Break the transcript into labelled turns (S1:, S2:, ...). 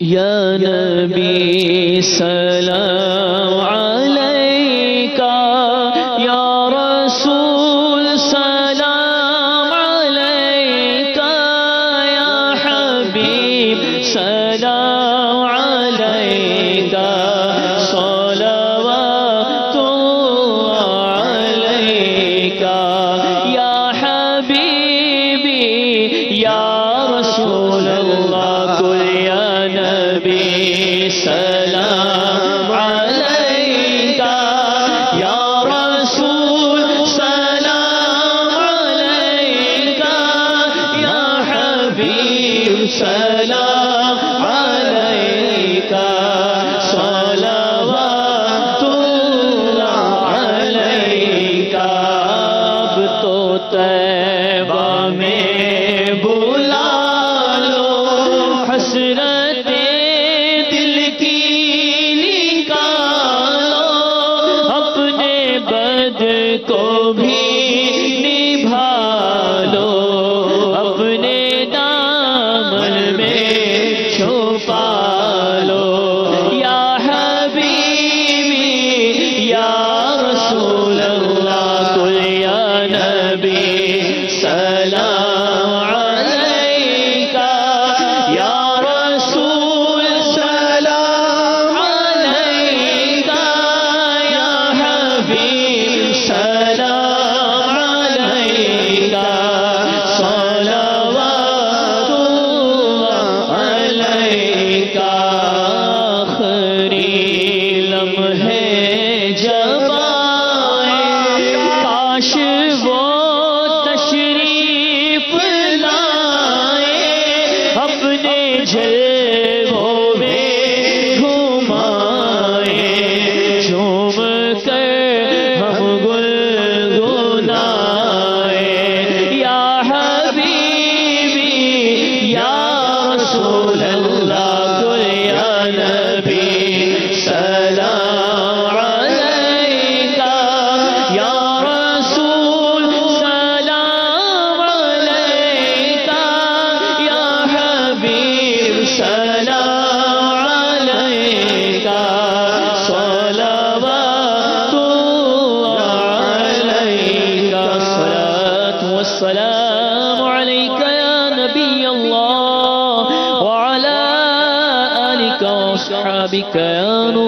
S1: یا نبی سلام علیکہ، یا رسول سلام علیکہ، یا حبیب سلام علیکہ، صلوات اللہ علیکہ، یا حبیبی یا رسول اللہ، قل یا نبی سلام علیکہ، یا رسول سلام علیکہ، یا حبیب سلام علیکہ، صلوات اللہ علیکہ۔ اب تو طیبہ میں بلا لو، حسرت دل کی نکالو، اپنے بد کو بھی نبھا لو، اپنے دامن میں چھپا لو، یا حبیبی یا رسول اللہ، قل یا نبی سلام علیکہ، یا رسول سلام علیکہ، یا حبیب سلام علیکہ، صلوات اللہ علیکہ۔ آخری لمحے جب آئے، کاش وہ تشریف لائے، اپنے جلووں میں گھمائے، جھوم کر ہم گنگنائے، یا حبیبی یا رسول اللہ، قل یا نبی سلام علیکہ، یا رسول سلام علیکہ، یا حبیب سلام علیکہ، صلوات اللہ علیکہ۔ الصلاة والسلام علیکہ یا نبی اللہ، وعلی آلک واصحابک یا نور